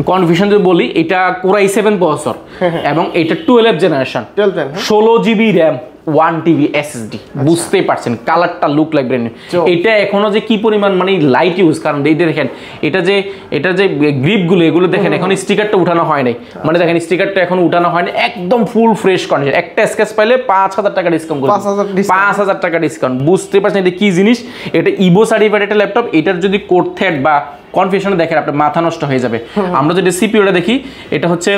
কনফিগারেশন যদি বলি, এটা Core i7 প্রসেসর এবং এটা 12 generation, 16 GB RAM, 1 TB SSD. বুঝতে পারছেন কালারটা লুক লাইক ব্র্যান্ড নিউ। এটা এখনো যে কি পরিমাণ মানে লাইট ইউজ, কারণ এইটা দেখেন এটা যে গ্রিপগুলো এগুলো দেখেন এখন স্টিকারটা উঠানো হয় নাই, মানে দেখেন স্টিকারটা এখন উঠানো হয়নি, একদম ফুল ফ্রেশ কন্ডিশন। একটা স্ক্র্যাচ পাইলে 5000 টাকা ডিসকাউন্ট করবে, 5000 টাকা ডিসকাউন্ট। বুঝতে পারছেন এটা কি জিনিস, এটা ইভো সার্টিফাইড একটা ল্যাপটপ। এটার যদি কোড থ্রেড বা কনফিগারেশন দেখেন আপনার মাথা নষ্ট হয়ে যাবে। আমরা যদি সিপিইউটা দেখি, এটা হচ্ছে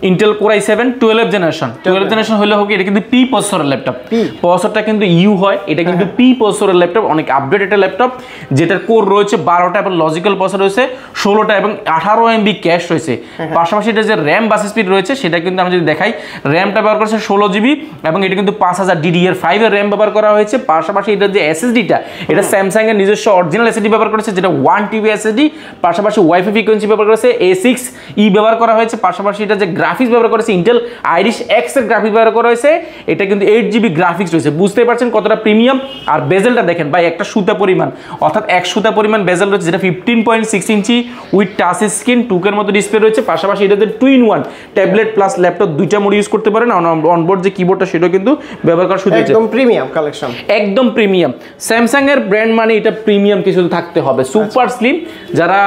Intel Core i7 12 generation. 12 generation হলে হোক, এটা কিন্তু পি প্রসেসরের ল্যাপটপ, প্রসেসরটা কিন্তু ইউ হয়, এটা কিন্তু পি প্রসেসরের ল্যাপটপ, অনেক আপডেটেড একটা ল্যাপটপ যেটার কোর রয়েছে 12টা এবং লজিক্যাল প্রসেসর রয়েছে 16টা এবং 18 MB ক্যাশ রয়েছে। পাশাপাশি এটা যে র্যাম বাস স্পিড রয়েছে সেটা কিন্তু আমি যদি দেখাই, র্যামটা ব্যবহার করেছে 16 জিবি এবং এটা কিন্তু 5000 DDR5 এর র্যাম ব্যবহার করা হয়েছে। পাশাপাশি এটা যে এসএসডিটা, এটা স্যামসাং এর নিজস্ব অরিজিনাল এসএসডি ব্যবহার করেছে, যেটা 1 টিবি এসএসডি। পাশাপাশি ওয়াইফাই ফ্রিকোয়েন্সি ব্যবহার করেছে, A6E ব্যবহার করা হয়েছে। পাশাপাশি এটা যে গ্রাফিক্স ব্যবহার করেছে, ইন্টেল আইরিশ এক্স এর গ্রাফিক্স ব্যবহার করা হয়েছে, এটা কিন্তু 8 জিবি গ্রাফিক্স রয়েছে। বুঝতে পারছেন কতটা প্রিমিয়াম। আর বেজেলটা দেখেন ভাই, একটা সুতা পরিমাণ, অর্থাৎ এক সুতা পরিমাণ বেজেল রয়েছে, যেটা 15.6 ইঞ্চি উইথ টাচ স্ক্রিন, টুকের মতো ডিসপ্লে রয়েছে। পাশাপাশি এটাতে 2-in-1 ট্যাবলেট প্লাস ল্যাপটপ দুইটা মোড ইউজ করতে পারেন। অনবোর্ড যে কিবোর্ডটা সেটাও কিন্তু ব্যবহার করার সুযোগ আছে। একদম প্রিমিয়াম কালেকশন, একদম প্রিমিয়াম। স্যামসাং এর ব্র্যান্ড মানে এটা প্রিমিয়াম কিছু থাকতে হবে। সুপার স্লিম, যারা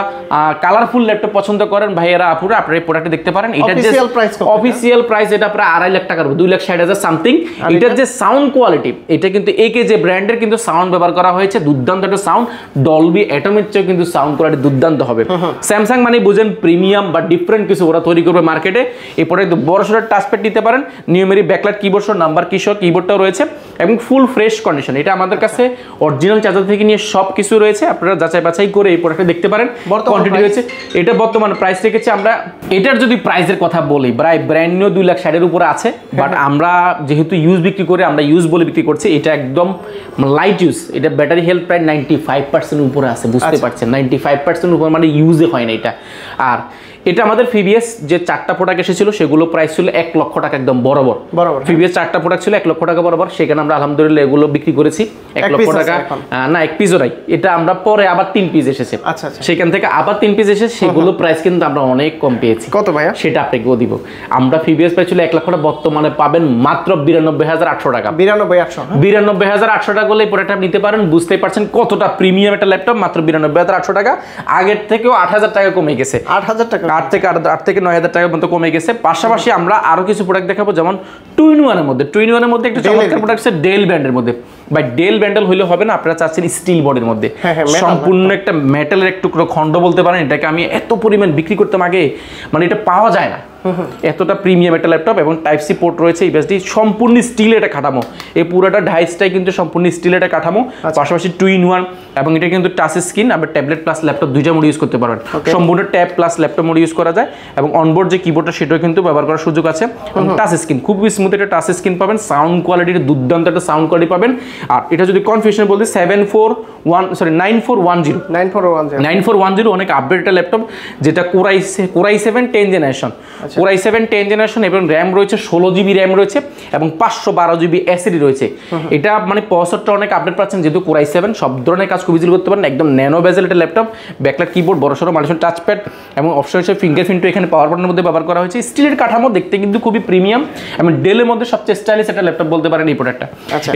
কালারফুল ল্যাপটপ পছন্দ করেন ভাইয়েরা আপুরা, আপনারা এই প্রোডাক্টে দেখতে পারেন। এটা যে অফিসিয়াল প্রাইস, এটা প্রায় 2.5 লাখ টাকার, 2,60,000 সামথিং। এটার যে সাউন্ড কোয়ালিটি, এটা কিন্তু একে যে ব্র্যান্ডের কিন্তু সাউন্ড ব্যবহার করা হয়েছে, দুর্দান্ত একটা সাউন্ড, ডলবি অ্যাটমের চেয়ে কিন্তু সাউন্ড কোয়ালিটি দুর্দান্ত হবে। স্যামসাং মানে বুঝেন প্রিমিয়াম বা ডিফারেন্ট কিছু ওরা তৈরি করবে মার্কেটে। এই প্রোডাক্ট বড় সড়ো টাচপ্যাড নিতে পারেন, নিউমেরি ব্যাকলাইট কিবোর্ড সহ নাম্বার কি সহ কিবোর্ডটাও রয়েছে এবং ফুল ফ্রেশ কন্ডিশন। এটা আমাদের কাছে অরিজিনাল চার্জার থেকে নিয়ে সব কিছু রয়েছে, আপনারা যাচাই বাছাই করে এই প্রোডাক্টটা দেখতে পারেন। কোয়ান্টিটি রয়েছে, এটা বর্তমান প্রাইস রেখেছে আমরা। এটার যদি প্রাইসের কথা বলি, প্রায় ব্র্যান্ড নিউ 2,60,000 এর উপরে আছে, বাট আমরা যেহেতু ইউজ বিক্রি করে, আমরা ইউজ বলে বিক্রি করছি। এটা একদম লাইট ইউজ, এটা ব্যাটারি হেলথ প্রায় 95% উপরে আছে। বুঝতে পারছেন 95% উপরে মানে ইউজে হয় না এটা। আর এটা আমাদের ফিবিএস যে 4টা প্রোডাক্ট এসেছিল সেগুলো প্রাইস ছিল 1 লক্ষ টাকা, একদম বরাবর। ফিবিএস 4টা প্রোডাক্ট ছিল 1 লক্ষ টাকা বরাবর, সেখানে আমরা আলহামদুলিল্লাহ এগুলো বিক্রি করেছি 1 লক্ষ টাকা। না, 1 পিসও নাই, এটা আমরা পরে আবার 3 পিস এসেছে, সেখান থেকে আবার 3 পিস এসেছে, সেগুলো প্রাইস কিন্তু আমরা অনেক কম পেয়েছি। কত ভাইয়া? সেটা আপনাকেও দিব। আমরা ফিবিএস প্রাইস ছিল 1 লক্ষ টাকা, বর্তমানে পাবেন মাত্র 92,800 টাকা। 92,800 টাকা করলে এই প্রোডাক্টটা নিতে পারেন। বুঝতেই পারছেন কতটা প্রিমিয়াম একটা ল্যাপটপ, মাত্র 92,800 টাকা। আগের থেকেও 8,000 টাকা কমে গেছে, 8,000 টাকা, 8 থেকে 9,000 টাকার মতো কমে গেছে। পাশাপাশি আমরা আরো কিছু প্রোডাক্ট দেখাবো, যেমন 2-in-1 এর মধ্যে, 2-in-1 এর মধ্যে একটা চমৎকার প্রোডাক্ট আছে ডেল ব্র্যান্ডের মধ্যে। বাই ডেল ব্যান্ডেল হইলে হবে না, আপনারা চাচ্ছেন স্টিল বডির মধ্যে, সম্পূর্ণ একটা মেটালের এক টুকরো খন্ড বলতে পারেন। এটাকে আমি এত পরিমাণ বিক্রি করতাম আগে, মানে এটা পাওয়া যায় না, এতটা প্রিমিয়াম একটা ল্যাপটপ। এবং টাইপ সি পোর্ট রয়েছে, ইউএসডি, সম্পূর্ণ স্টিল এটা কাঠামো, এই পুরোটা ডাইসটাই কিন্তু সম্পূর্ণ স্টিল এটা কাঠামো। পাশাপাশি 2-in-1 এবং এটা কিন্তু টাচ স্ক্রিন, আবার ট্যাবলেট প্লাস ল্যাপটপ দুইটা মোড ইউজ করতে পারবেন। সম্পূর্ণ tab plus laptop mode use করা যায় এবং অনবোর্ড যে কিবোর্ডটা সেটাও কিন্তু ব্যবহার করার সুযোগ আছে। টাচ স্ক্রিন, খুব স্মুথ একটা টাচ স্ক্রিন পাবেন, সাউন্ড কোয়ালিটির দুর্দান্ত একটা সাউন্ড কোয়ালিটি পাবেন। আর এটা যদি কনফিগারেশন বলতে 9410 অনেক আপডেট একটা ল্যাপটপ, যেটা Core i7 10 generation, Core i7 10 generation এবং র্যাম রয়েছে 16 জিবি র্যাম রয়েছে এবং 512 জিবি এসএসডি রয়েছে। এটা মানে প্রসেসরটা অনেক আপডেট পাচ্ছেন, যেহেতু Core i7 সব ধরনের কাজ খুব ইজিলি করতে পারেন। একদম ন্যানো বেজেল একটা ল্যাপটপ, ব্যাকলাইট কিবোর্ড, বড়সড় মাল্টিফাংশন টাচপ্যাড এবং অপশন হিসেবে ফিঙ্গারপ্রিন্টও এখানে পাওয়ার বাটনের মধ্যে ব্যবহার করা হয়েছে। স্টিলের কাঠামো দেখতে কিন্তু খুবই প্রিমিয়াম এবং ডেলের মধ্যে সবচেয়ে স্টাইলিশ একটা ল্যাপটপ বলতে পারেন এই প্রোডাক্টটা।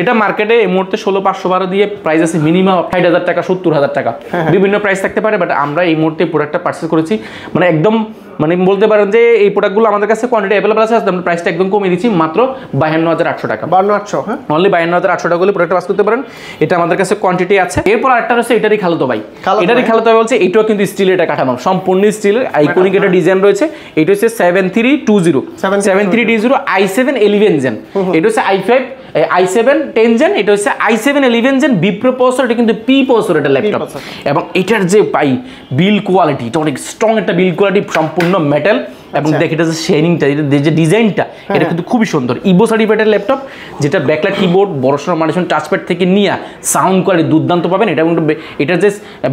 এটা মার্কেটে এই মুহূর্তে 16,512 দিয়ে প্রাইস আছে মিনিমাম 60,000 টাকা, 70,000 টাকা, বিভিন্ন প্রাইস থাকতে পারে। বাট আমরা এই মুহূর্তে প্রোডাক্টটা পারচেজ করেছি, মানে একদম মানে বলতে পারেন যে এই প্রোডাক্টগুলো আমাদের কাছে কোয়ান্টিটি অ্যাভেলেবল আছে, আমরা প্রাইসটা একদম কমিয়ে দিচ্ছি মাত্র 52,800 টাকা। 52,800, হ্যাঁ, অনলি 52,800 টাকা হলে প্রোডাক্ট পাস করতে পারেন। এটা আমাদের কাছে কোয়ান্টিটি আছে। এরপর আরেকটা হচ্ছে এটারই খালাতো ভাই, এটারই খালাতো ভাই বলছে, এটাও কিন্তু স্টিলের এটা কাঠামো, সম্পূর্ণ স্টিলের আইকনিক একটা ডিজাইন রয়েছে। এটা হচ্ছে 7320 i7 11 জেন, এটা হচ্ছে i7 10 জেন, এটা হচ্ছে i7 11 জেন বিপ্রো প্রসেসর, এটা কিন্তু পি প্রসেসর এটা ল্যাপটপ। এবং এটার যে পাই বিল কোয়ালিটি, এটা অনেক স্ট্রং একটা বিল কোয়ালিটি, সম্পূর্ণ মেটাল এবং দেখি এটা যে শেডিংটা, যে ডিজাইনটা, এটা কিন্তু খুবই সুন্দর। ইভো সার্টিফাইড ল্যাপটপ, যেটা ব্যাকলাইট কিবোর্ড, বড়সড় মানুষজন টাচপ্যাড থেকে নিয়ে সাউন্ড কোয়ালিটি দুর্দান্ত পাবেন। এটা কিন্তু এটার যে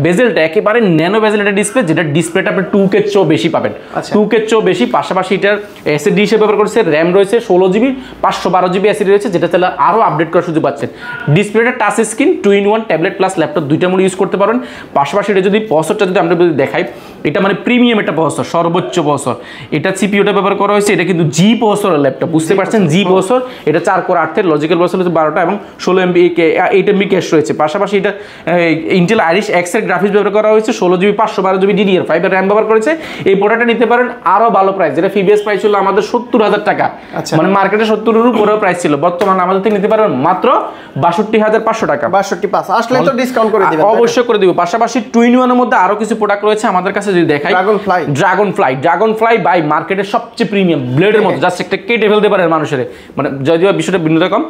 বেজেলটা একেবারে ন্যানো বেজেল একটা ডিসপ্লে, যেটা ডিসপ্লেটা আপনি 2K চেয়েও বেশি পাবেন, 2K চেয়েও বেশি। পাশাপাশি এটার এসএসডি হিসেবে ব্যবহার করছে, র্যাম রয়েছে 16GB, 512GB এসএসডি রয়েছে, যেটা তাহলে আরও আপডেট করার সুযোগ পাচ্ছেন। ডিসপ্লেটা touch screen, 2-in-1 tablet plus laptop দুইটা মোড ইউজ করতে পারেন। পাশাপাশি এটা যদি প্রসেসরটা যদি আমরা দেখাই, এটা মানে প্রিমিয়াম একটা প্রসেসর, সর্বোচ্চ প্রসেসর। এটা সিপিইউটা ব্যবহার করা হয়েছে, এটা কিন্তু জি প্রসেসরের ল্যাপটপ, বুঝতে পারছেন, জি প্রসেসর। এটা 4 কোর 8 থ্রেড, লজিক্যাল প্রসেসর হচ্ছে 12টা এবং 16MB 8MB ক্যাশ রয়েছে। পাশাপাশি এটা ইন্টেল আইরিশ এক্সের গ্রাফিক্স ব্যবহার করা হয়েছে, 16GB 512GB DDR5 এর র্যাম ব্যবহার করেছে। এই প্রোডাক্টটা নিতে পারেন আরো ভালো প্রাইস, যেটা প্রিভিয়াস প্রাইস ছিল আমাদের 70,000 টাকা, মানে মার্কেটে 70-এর উপরেও প্রাইস ছিল। বর্তমানে আমাদের থেকে নিতে পারবেন মাত্র 62,500 টাকা। 62,500 আসলে তো ডিসকাউন্ট করে দিবেন, অবশ্যই করে দিব। পাশাপাশি 2-in-1 এর মধ্যে আরো কিছু প্রোডাক্ট রয়েছে আমাদের কাছে, যদি দেখাই, ড্রাগন ফ্লাই বাই মার্কেটের সবচেয়ে প্রিমিয়াম ব্লেডের মধ্যে, জাস্ট একটা কেটে ফেলতে পারে মানুষের, মানে যদিও বিষয়টা ভিন্ন রকম।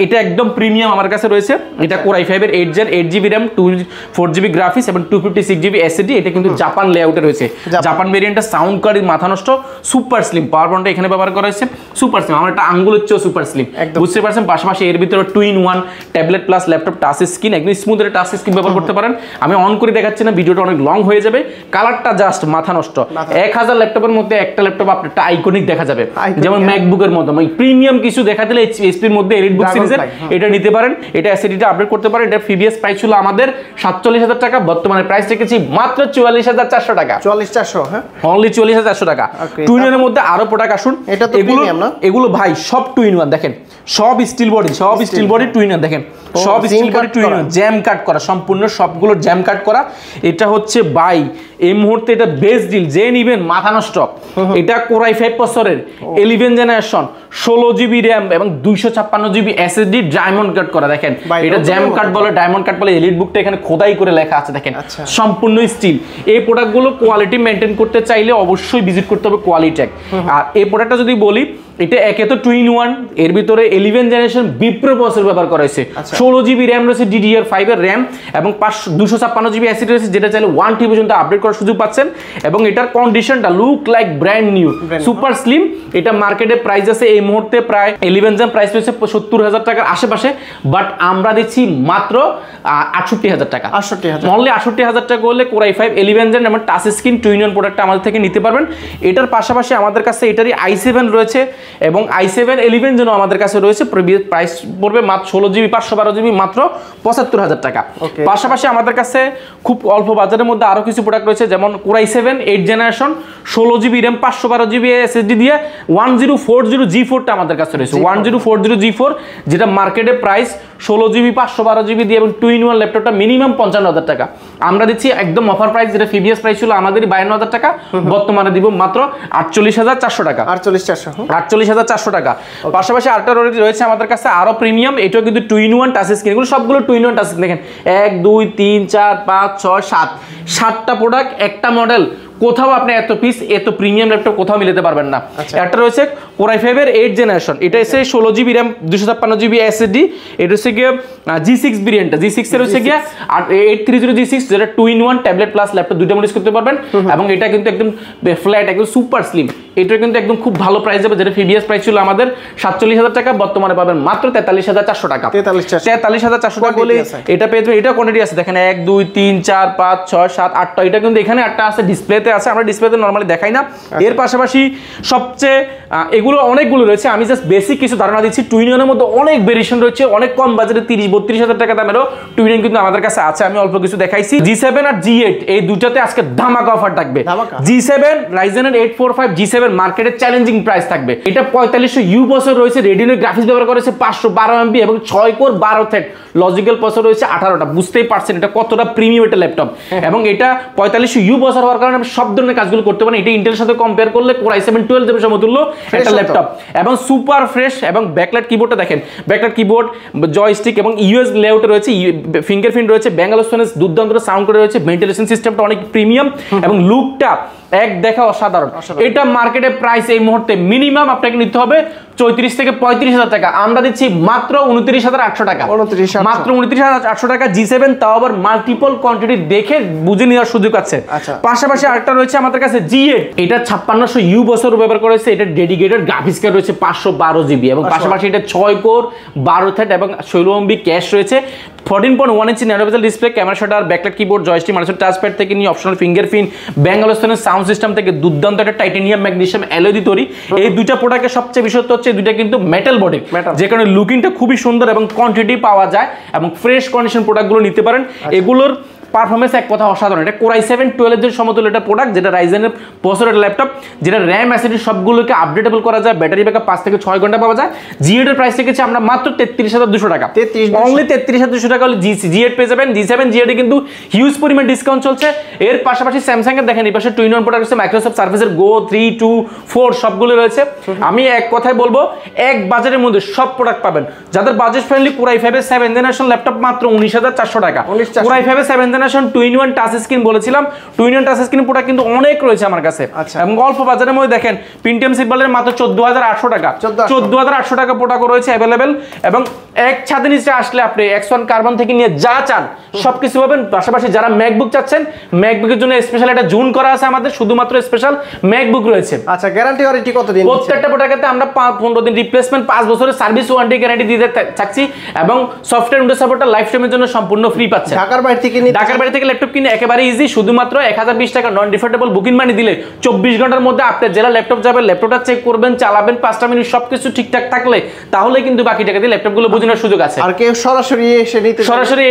এটা একদম প্রিমিয়াম আমার কাছে রয়েছে। এটা Core i5 এর 8 Gen 8GB RAM 4GB graphics এবং 256GB এসএসডি। এটা কিন্তু জাপান লেআউটে রয়েছে, জাপান ভেরিয়েন্টটা, সাউন্ড কোয়ালিটি মাথা নষ্ট, সুপার স্লিম। পাওয়ার পয়েন্টটা এখানে ব্যবহার করা হয়েছে, সুপার স্লিম, আমার একটা আঙ্গুলের চেয়েও সুপার স্লিম, বুঝতে পারছেন। পাশাপাশি এর ভিতরে 2-in-1 tablet plus laptop touch screen, একদম স্মুথ একটা টাচ স্ক্রিন ব্যবহার করতে পারেন। আমি অন করে দেখাচ্ছি না, ভিডিওটা অনেক লং হয়ে যাবে। কালারটা জাস্ট মাথা নষ্ট। 1000 ল্যাপটপের মধ্যে একটা ল্যাপটপ আপনারটা আইকনিক দেখা যাবে, যেমন ম্যাকবুকের মতো, মানে প্রিমিয়াম কিছু দেখা দিলে এইচপির মধ্যে এলিটবুক সিরিজের এটা নিতে পারেন। এটা এসএসডিটা আপডেট করতে পারেন। এটা প্রিভিয়াস প্রাইস ছিল আমাদের 47,000 টাকা, বর্তমানে প্রাইস রেখেছি মাত্র 44,400 টাকা। 44,400, হ্যাঁ, অনলি 44,400 টাকা। 2-in-1 এর মধ্যে আরো প্রোডাক্ট আসুন, এটা তো প্রিমিয়াম না? এগুলো ভাই সব 2-in-1, দেখেন সব স্টিল বডি, সব স্টিল বডি 2-in-1, দেখেন সব স্টিল বডি 2-in-1, জ্যাম কাট করা, সম্পূর্ণ সবগুলো জ্যাম কাট করা। এটা হচ্ছে বাই এই মুহূর্তে এটা বেস্ট ডিল, যে নিবেন মাথা নষ্ট। এটা Core i5 প্রসেসরের 11 জেনারেশন, 16GB RAM এবং 256GB SSD, ডায়মন্ড কাট করা। দেখেন এটা জ্যাম কাট বলে, ডায়মন্ড কাট বলে, এলিট বুকটা এখানে খোদাই করে লেখা আছে, দেখেন সম্পূর্ণ স্টিল। এই প্রোডাক্টগুলো কোয়ালিটি মেনটেন করতে চাইলে অবশ্যই ভিজিট করতে হবে কোয়ালিটেক। আর এই প্রোডাক্টটা যদি বলি, এটা একে তো 2-in-1, এর ভিতরে 11 জেনারেশন বিপ্রো প্রসেসর ব্যবহার করা হয়েছে, 16GB RAM রয়েছে, DDR5 এর RAM এবং 256GB SSD রয়েছে, যেটা চাইলে 1TB পর্যন্ত আপডেট করার সুযোগ পাচ্ছেন। এবং এটার কন্ডিশনটা look like brand new, super slim. এটা মার্কেটে প্রাইস আছে এই মুহূর্তে প্রায় 11 জেন প্রাইস রয়েছে 70,000 টাকার আশেপাশে, বাট আমরা দিচ্ছি মাত্র 68,000 টাকা। অনলি 68,000 টাকা হলে Core i5 11 জেন এবং টাচ স্ক্রিন 2-in-1 প্রোডাক্টটা আমাদের থেকে নিতে পারবেন। এটার পাশাপাশি আমাদের কাছে এটারই i7 রয়েছে এবং i7 11 জেনও আমাদের কাছে রয়েছে। প্রাইস পড়বে মাত্র 16GB 512GB মাত্র 75,000 টাকা। পাশাপাশি আমাদের কাছে খুব অল্প বাজারের মধ্যে আরো কিছু প্রোডাক্ট রয়েছে, যেমন Core i7 8 generation 16GB RAM 512GB SSD দিয়ে 1040G4টা আমাদের কাছে রয়েছে, 1040G4, যেটা মার্কেটে প্রাইস 16GB 512GB দিয়ে এবং 2-in-1 ল্যাপটপটা মিনিমাম 55,000 টাকা। আমরা দিচ্ছি একদম অফার প্রাইস, যেটা প্রিভিয়াস প্রাইস ছিল আমাদের 52,000 টাকা, বর্তমানে দিব মাত্র 48,400 টাকা। 48,400 টাকা। পাশাপাশি আরেকটা রয়েছে আমাদের কাছে আরো প্রিমিয়াম, এটাও কিন্তু 2-in-1 টাচ স্ক্রিন, এগুলো সবগুলো 2-in-1 টাচ স্ক্রিন। দেখেন 1 2 3 4 5 6 7 7টা প্রোডাক্ট, একটা মডেল, কোথাও আপনি এত পিস এত প্রিমিয়াম ল্যাপটপ কোথাও মিলাতে পারবেন না। একটা রয়েছে Core i5 এর 8 জেনারেশন, এটা এসে 16GB RAM 256GB SSD, এটা হচ্ছে গিয়ে G6 ভেরিয়েন্টটা, G6 এর হচ্ছে গিয়ে 830G6, যেটা 2-in-1 ট্যাবলেট প্লাস ল্যাপটপ দুইটা মোড ইউজ করতে পারবেন। এবং এটা কিন্তু একদম ফ্ল্যাট, একদম সুপার স্লিম। এটা কিন্তু একদম খুব ভালো প্রাইস যাবে, যেটা প্রিভিয়াস প্রাইস ছিল আমাদের 47,000 টাকা, বর্তমানে পাবেন মাত্র 43,400 টাকা। 43,400 টাকা বলে এটা পেয়ে যাবেন। এটা কোয়ান্টিটি আছে, দেখেন 1 2 3 4 5 6 7 8টা, এটা কিন্তু এখানে 8টা আছে, ডিসপ্লেতে আছে, আমরা ডিসপ্লেতে নরমালি দেখাই না। এর পাশাপাশি সবচেয়ে এগুলো অনেকগুলো রয়েছে, আমি জাস্ট বেসিক কিছু ধারণা দিচ্ছি। 2-in-1 এর মধ্যে অনেক ভেরিয়েশন রয়েছে, অনেক কম বাজেটে 30-32,000 টাকা দামেরও 2-in-1 কিন্তু আমাদের কাছে আছে, আমি অল্প কিছু দেখাইছি। G7 আর G8 এই দুটাতে আজকে ধামাকা অফার থাকবে। G7 Ryzen 845 G7 মার্কেটে চ্যালেঞ্জিং প্রাইস থাকবে। এটা 4500U প্রসেসর রয়েছে, রেডিনো গ্রাফিক্স ব্যবহার করেছে 512MB এবং 6 কোর 12 থ্রেড, লজিক্যাল প্রসেসর রয়েছে 18টা। বুঝতেই পারছেন এটা কতটা প্রিমিয়াম একটা ল্যাপটপ। এবং এটা 4500U প্রসেসর হওয়ার কারণে সব ধরনের কাজগুলো করতে পারেন। এটা ইন্টেলের সাথে কম্পেয়ার করলে Core i7 12 এর সমতুল্য একটা ল্যাপটপ, এবং সুপার ফ্রেশ। এবং ব্যাকলাইট কিবোর্ডটা দেখেন, ব্যাকলাইট কিবোর্ড, জয়স্টিক এবং ইউএস লেআউটে রয়েছে, ফিঙ্গারপ্রিন্ট রয়েছে, ব্যাঙ্গালোর সোনেস দুর্দান্ত সাউন্ড করে রয়েছে, ভেন্টিলেশন সিস্টেমটা অনেক প্রিমিয়াম এবং লুকটা এক দেখা অসাধারণ। এটা মার্কেটে প্রাইস এই মুহূর্তে মিনিমাম আপনাকে নিতে হবে 34 থেকে 35,000 টাকা, আমরা দিচ্ছি মাত্র 29,800 টাকা, মাত্র 29,800 টাকা G7, তাও আবার মাল্টিপল কোয়ান্টিটি দেখে বুঝে নেওয়ার সুযোগ আছে। পাশাপাশি আরেকটা রয়েছে আমাদের কাছে G8, এটা 5600 বছর ব্যবহার করেছে, এটা ডেডিকেটেড গ্রাফিক্স কার্ড রয়েছে 512 জিবি, এবং পাশাপাশি এটা 6 কোর 12 থ্রেড এবং 16 MB ক্যাশ রয়েছে, 14.1 ইঞ্চি ন্যানো বেজেল display, camera shutter, backlight keyboard, joystick, mouse, touchpad থেকে নিয়ে optional fingerprint, Bangalore sound system থেকে দুর্দান্ত একটা টাইটানিয়াম ম্যাগনেসিয়াম অ্যালয় দিয়ে তৈরি। এই দুইটা প্রোডাক্টের সবচেয়ে বিশেষত্ব হচ্ছে দুইটা কিন্তু মেটাল বডি, যে কারণে লুকিংটা খুবই সুন্দর এবং কোয়ান্টিটি পাওয়া যায়, এবং ফ্রেশ কন্ডিশন প্রোডাক্টগুলো নিতে পারেন। এগুলোর পারফরমেন্স এক কথা অসাধারণ। এটা Core i7-12 এর সমতুল্য একটা প্রোডাক্ট, যেটা রাইজেনের প্রসেসরের ল্যাপটপ, যেটা র্যাম অ্যাসিডি সবগুলোকে আপডেটেবল করা যায়, ব্যাটারি ব্যাকআপ 5 থেকে 6 ঘন্টা পাওয়া যায়। G8 এর প্রাইস রেখেছি আমরা মাত্র 33,200 টাকা, অনলি 33,200 টাকা হলে G8 পেয়ে যাবেন। G7 G8 এ কিন্তু হিউজ পরিমাণ ডিসকাউন্ট চলছে। এর পাশাপাশি স্যামসাং এর দেখেন এই পাশে 2-in-1 প্রোডাক্ট আছে, মাইক্রোসফট সার্ফেসের Go 3, 2, 4 সবগুলো রয়েছে। আমি এক কথায় বলবো, এক বাজারের মধ্যে সব প্রোডাক্ট পাবেন। যাদের বাজেট ফ্রেন্ডলি, Core i5 এর 7th জেনারেশন ল্যাপটপ মাত্র 19,400 টাকা, Core i5 এর 7th generation 2-in-1 touch screen বলেছিলাম, 2-in-1 টাচ স্ক্রিন প্রোডাক্ট কিন্তু অনেক রয়েছে আমার কাছে, এবং অল্প বাজারের মধ্যে দেখেন Pentium সিরিজের মাত্র 14,800 টাকা, 14,800 টাকা প্রোডাক্ট রয়েছে अवेलेबल, এবং এক ছাদের নিচে আসলে আপনি X1 কার্বন থেকে নিয়ে যা চান সবকিছু পাবেন। পাশাপাশি যারা ম্যাকবুক চাচ্ছেন, ম্যাকবুকের জন্য স্পেশাল একটা জুন করা আছে আমাদের, শুধুমাত্র স্পেশাল ম্যাকবুক রয়েছে। আচ্ছা, গ্যারান্টি ওয়ারেন্টি কতদিন? প্রত্যেকটা প্রোডাক্টে আমরা 15 দিন রিপ্লেসমেন্ট, 5 বছরের সার্ভিস ওয়ারেন্টি গ্যারান্টি দিতে চাচ্ছি, এবং সফটওয়্যার উইন্ডোজ সাপোর্টটা লাইফ টাইমের জন্য সম্পূর্ণ ফ্রি পাচ্ছেন। ঢাকার বাইরে থেকে নিতে, ঢাকার বাইরে থেকে ল্যাপটপ কিনে একেবারে ইজি, শুধুমাত্র 1020 টাকা নন রিফান্ডেবল বুকিং মানি দিলে 24 ঘন্টার মধ্যে আপনার জেলা ল্যাপটপ যাবে, ল্যাপটপটা চেক করবেন, চালাবেন 5টা মিনিট, সবকিছু ঠিকঠাক থাকলে তাহলে কিন্তু বাকি টাকা দিয়ে ল্যাপটপগুলো বোঝানোর সুযোগ আছে। আর কেউ সরাসরি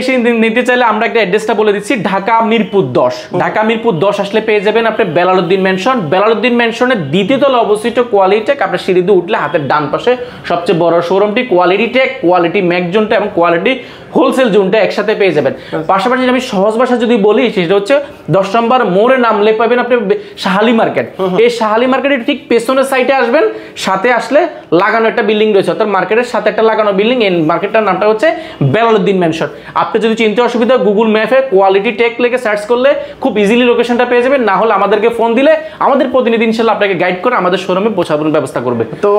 এসে নিতে চাইলে আমরা একটা অ্যাড্রেসটা বলে দিচ্ছি, ঢাকা মিরপুর 10, ঢাকা মিরপুর 10 আসলে পেয়ে যাবেন আপনি বেলালউদ্দিন মেনশন। বেলালউদ্দিন মেনশনের দ্বিতীয় তলা অবস্থিত কোয়ালিটি টেক, আপনার সিঁড়ি দিয়ে উঠলে হাতের ডান পাশে সবচেয়ে বড় শোরুমটি কোয়ালিটি টেক, কোয়ালিটি ম্যাক জোনটা এবং কোয়ালিটি হোলসেল জোনটা একসাথে পেয়ে যাবেন। পাশাপাশি আমি সহজ ভাষা যদি বলি, সেটা হচ্ছে 10 নম্বর মোড়ে নামলে পাবেন আপনি শাহালি মার্কেট। এই শাহালি মার্কেটের ঠিক পেছনের সাইডে আসবেন, সাথে আসলে লাগানো একটা বিল্ডিং রয়েছে, অর্থাৎ মার্কেটের সাথে একটা লাগানো বিল্ডিং, এই মার্কেটটার নামটা হচ্ছে বেলালউদ্দিন মেনশন। আপনি যদি চিনতে অসুবিধা, গুগল ম্যাপে কোয়ালিটি টেক লিখে সার্চ করলে খুব ইজিলি লোকেশনটা পেয়ে যাবেন, না হলে আমাদেরকে ফোন দিলে আমাদের প্রতিনিধি ইনশাআল্লাহ আপনাকে গাইড করে আমাদের শোরুমে পৌঁছানোর ব্যবস্থা করবে। তো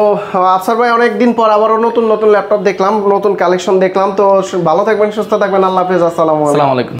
আফসার ভাই, অনেকদিন পর আবারও নতুন নতুন ল্যাপটপ দেখলাম, নতুন কালেকশন দেখলাম। তো ভালো থাকবেন, সুস্থ থাকবেন, আল্লাহ হাফেজ, আসসালামু আলাইকুম।